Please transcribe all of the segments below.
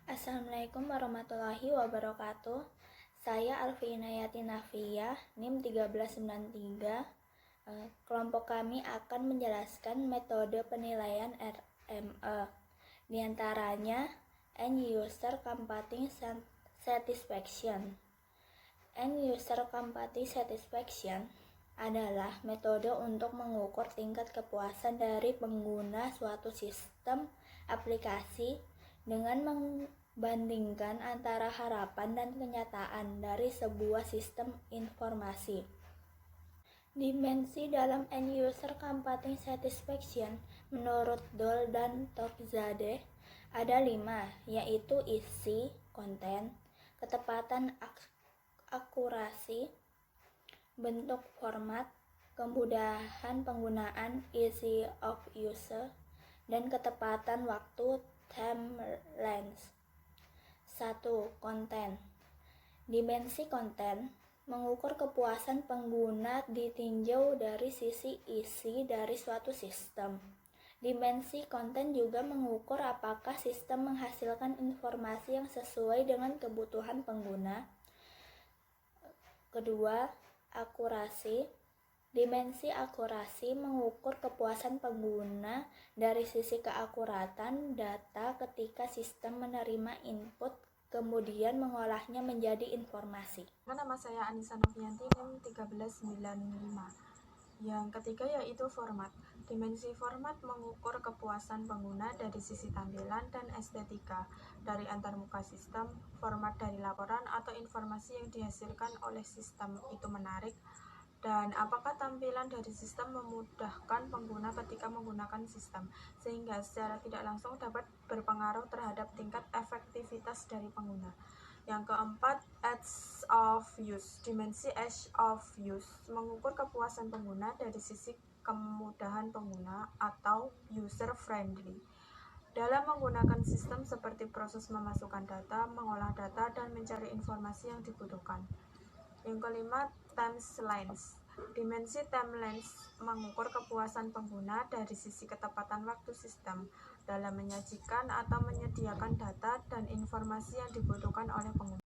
Assalamualaikum warahmatullahi wabarakatuh. Saya Alfi Inayati Nafiyah, NIM 1393. Kelompok kami akan menjelaskan metode penilaian RME. Di antaranya End User Company Satisfaction. End User Company Satisfaction adalah metode untuk mengukur tingkat kepuasan dari pengguna suatu sistem aplikasi dengan membandingkan antara harapan dan kenyataan dari sebuah sistem informasi. Dimensi dalam End User Company Satisfaction menurut Doll dan Tokzadeh ada 5, yaitu isi, konten, ketepatan akurasi, bentuk format, kemudahan penggunaan easy of use, dan ketepatan waktu time length. 1. Konten. Dimensi konten mengukur kepuasan pengguna ditinjau dari sisi isi dari suatu sistem. Dimensi konten juga mengukur apakah sistem menghasilkan informasi yang sesuai dengan kebutuhan pengguna. Kedua, akurasi. Dimensi akurasi mengukur kepuasan pengguna dari sisi keakuratan data ketika sistem menerima input kemudian mengolahnya menjadi informasi. Nama saya Anissa Novianti, NIM 1395. Yang ketiga yaitu format. Dimensi format mengukur kepuasan pengguna dari sisi tampilan dan estetika dari antarmuka sistem. Format dari laporan atau informasi yang dihasilkan oleh sistem itu menarik, dan apakah tampilan dari sistem memudahkan pengguna ketika menggunakan sistem, sehingga secara tidak langsung dapat berpengaruh terhadap tingkat efektivitas dari pengguna. Yang keempat, ease of use. Dimensi ease of use mengukur kepuasan pengguna dari sisi kemudahan pengguna atau user friendly dalam menggunakan sistem, seperti proses memasukkan data, mengolah data, dan mencari informasi yang dibutuhkan. Yang kelima, timelines. Dimensi timelines mengukur kepuasan pengguna dari sisi ketepatan waktu sistem dalam menyajikan atau menyediakan data dan informasi yang dibutuhkan oleh pengguna.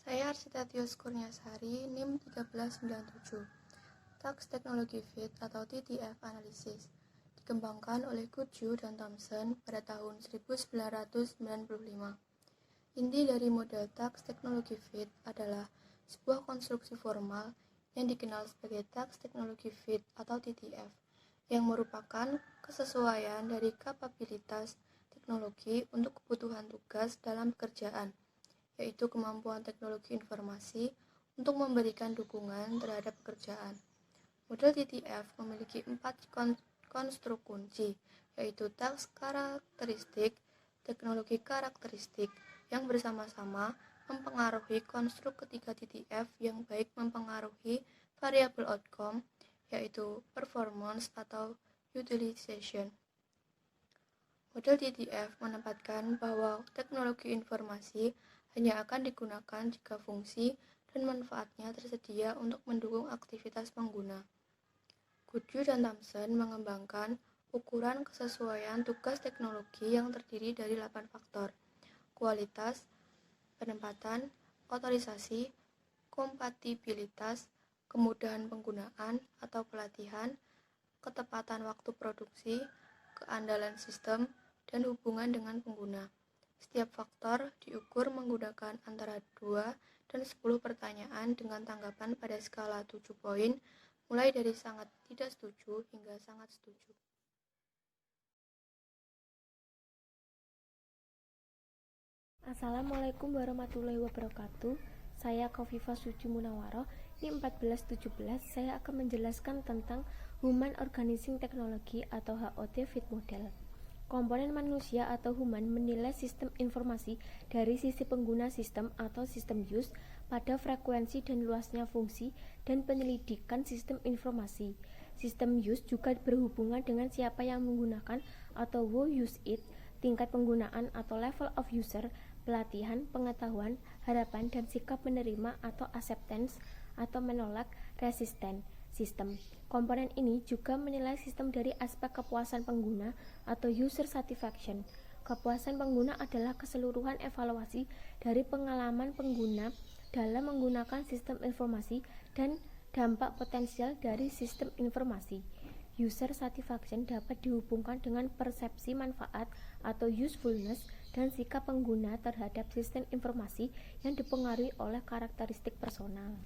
Saya Arsitatius Kurniasari, NIM 1397. Tax Technology Fit atau TTF Analysis dikembangkan oleh Goodhue dan Thomson pada tahun 1995. Inti dari model Tax Technology Fit adalah sebuah konstruksi formal yang dikenal sebagai Tax Technology Fit atau TTF, yang merupakan kesesuaian dari kapabilitas teknologi untuk kebutuhan tugas dalam pekerjaan, yaitu kemampuan teknologi informasi untuk memberikan dukungan terhadap pekerjaan. Model TTF memiliki 4 konstruk kunci, yaitu task karakteristik, teknologi karakteristik, yang bersama-sama mempengaruhi konstruk ketiga TTF yang baik mempengaruhi variabel outcome, yaitu performance atau utilization. Model TTF menempatkan bahwa teknologi informasi hanya akan digunakan jika fungsi dan manfaatnya tersedia untuk mendukung aktivitas pengguna. Goodhue dan Thomson mengembangkan ukuran kesesuaian tugas teknologi yang terdiri dari 8 faktor: kualitas, penempatan, otorisasi, kompatibilitas, kemudahan penggunaan atau pelatihan, ketepatan waktu produksi, keandalan sistem, dan hubungan dengan pengguna. Setiap faktor diukur menggunakan antara 2 dan 10 pertanyaan dengan tanggapan pada skala 7 poin, mulai dari sangat tidak setuju hingga sangat setuju. Assalamualaikum warahmatullahi wabarakatuh. Saya Kofifa Suci Munawaroh, ini 1417. Saya akan menjelaskan tentang Human Organizing Technology atau HOT Fit Model. Komponen manusia atau human menilai sistem informasi dari sisi pengguna sistem atau system use pada frekuensi dan luasnya fungsi dan penyelidikan sistem informasi. System use juga berhubungan dengan siapa yang menggunakan atau who use it, tingkat penggunaan atau level of user, pelatihan, pengetahuan, harapan, dan sikap menerima atau acceptance atau menolak, resisten. sistem. Komponen ini juga menilai sistem dari aspek kepuasan pengguna atau user satisfaction. Kepuasan pengguna adalah keseluruhan evaluasi dari pengalaman pengguna dalam menggunakan sistem informasi dan dampak potensial dari sistem informasi. User satisfaction dapat dihubungkan dengan persepsi manfaat atau usefulness dan sikap pengguna terhadap sistem informasi yang dipengaruhi oleh karakteristik personal.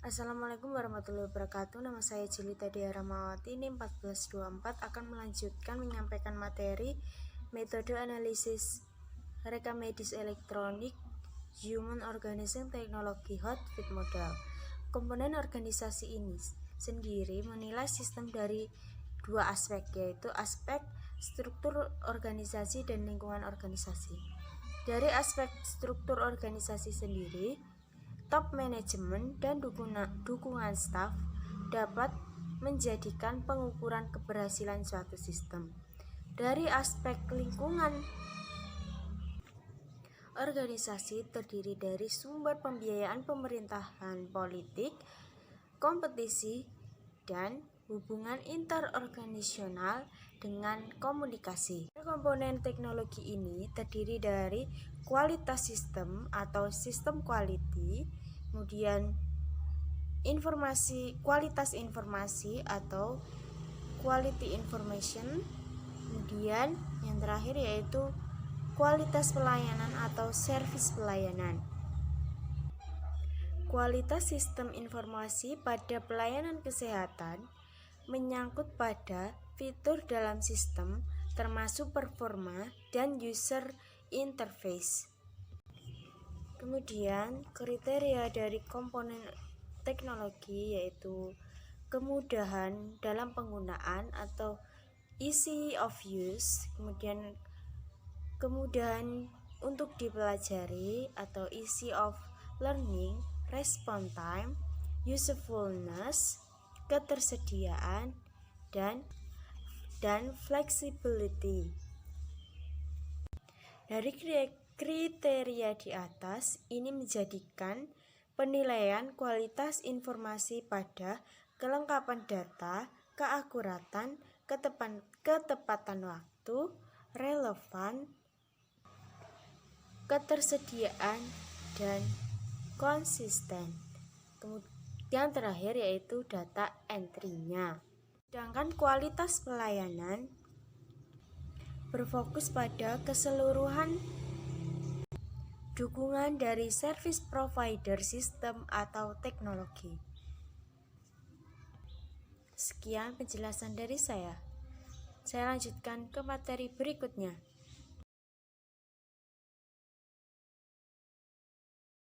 Assalamualaikum warahmatullahi wabarakatuh. Nama saya Jelita Dia Ramawati, NIM 1424, akan melanjutkan menyampaikan materi metode analisis rekam medis elektronik Human Organizing Technology Hot Fit Model. Komponen organisasi ini sendiri menilai sistem dari dua aspek, yaitu aspek struktur organisasi dan lingkungan organisasi. Dari aspek struktur organisasi sendiri, top manajemen dan dukungan staf dapat menjadikan pengukuran keberhasilan suatu sistem. Dari aspek lingkungan organisasi terdiri dari sumber pembiayaan pemerintahan politik, kompetisi, dan hubungan interorganisasional dengan komunikasi. Komponen teknologi ini terdiri dari kualitas sistem atau sistem quality, kemudian kualitas informasi atau quality information, kemudian yang terakhir yaitu kualitas pelayanan atau service pelayanan. Kualitas sistem informasi pada pelayanan kesehatan menyangkut pada fitur dalam sistem termasuk performa dan user interface. Kemudian kriteria dari komponen teknologi yaitu kemudahan dalam penggunaan atau easy of use, kemudian kemudahan untuk dipelajari atau easy of learning, response time, usefulness, ketersediaan, dan flexibility. Dari kriteria di atas, ini menjadikan penilaian kualitas informasi pada kelengkapan data, keakuratan, ketepatan waktu, relevan, ketersediaan, dan konsisten. Yang terakhir yaitu data entry-nya. Sedangkan kualitas pelayanan berfokus pada keseluruhan dukungan dari service provider sistem atau teknologi. Sekian penjelasan dari saya. Saya lanjutkan ke materi berikutnya.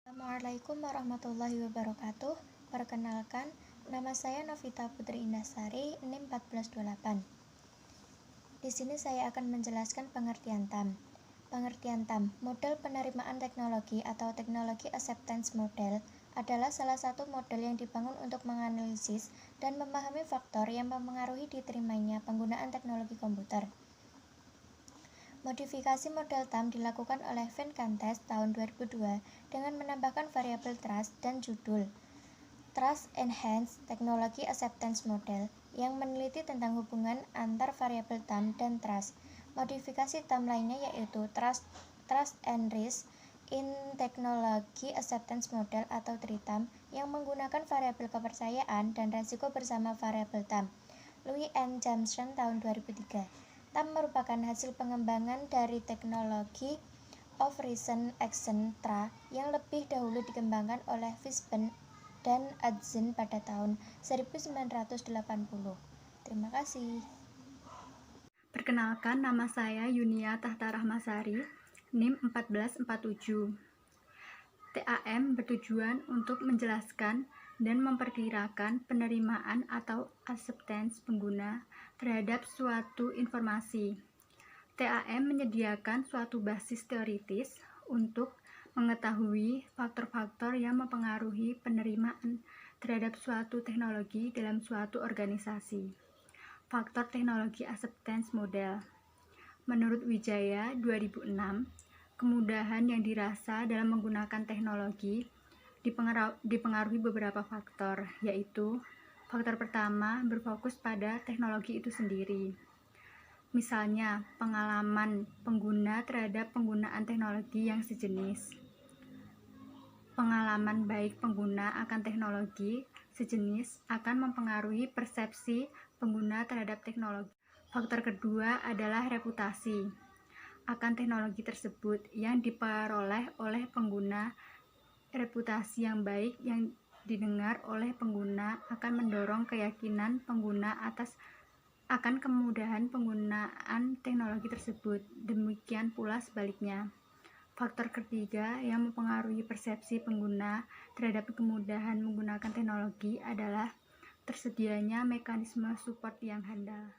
Assalamualaikum warahmatullahi wabarakatuh. Perkenalkan, nama saya Novita Putri Indasari, NIM 1428. Di sini saya akan menjelaskan pengertian TAM. Pengertian TAM, model penerimaan teknologi atau Technology Acceptance Model, adalah salah satu model yang dibangun untuk menganalisis dan memahami faktor yang mempengaruhi diterimanya penggunaan teknologi komputer. Modifikasi model TAM dilakukan oleh Van Cantes tahun 2002 dengan menambahkan variabel trust dan judul Trust Enhanced Technology Acceptance Model yang meneliti tentang hubungan antar variabel TAM dan trust. Modifikasi TAM lainnya yaitu Trust and Risk in Technology Acceptance Model atau TRITAM yang menggunakan variabel kepercayaan dan resiko bersama variabel TAM. Louis and Jameson tahun 2003. TAM merupakan hasil pengembangan dari teknologi of Recent Action (TRA) yang lebih dahulu dikembangkan oleh Fishburne dan Adzen pada tahun 1980. Terima kasih. Perkenalkan, nama saya Yunia Tahta Rahmasari, NIM 1447. TAM bertujuan untuk menjelaskan dan memperkirakan penerimaan atau acceptance pengguna terhadap suatu informasi. TAM menyediakan suatu basis teoritis untuk mengetahui faktor-faktor yang mempengaruhi penerimaan terhadap suatu teknologi dalam suatu organisasi. Faktor teknologi acceptance model. Menurut Wijaya 2006, kemudahan yang dirasa dalam menggunakan teknologi dipengaruhi beberapa faktor, yaitu faktor pertama berfokus pada teknologi itu sendiri. Misalnya, pengalaman pengguna terhadap penggunaan teknologi yang sejenis. Pengalaman baik pengguna akan teknologi sejenis akan mempengaruhi persepsi pengguna terhadap teknologi. Faktor kedua adalah reputasi akan teknologi tersebut yang diperoleh oleh pengguna. Reputasi yang baik yang didengar oleh pengguna akan mendorong keyakinan pengguna akan kemudahan penggunaan teknologi tersebut. Demikian pula sebaliknya. Faktor ketiga yang mempengaruhi persepsi pengguna terhadap kemudahan menggunakan teknologi adalah tersedianya mekanisme support yang handal.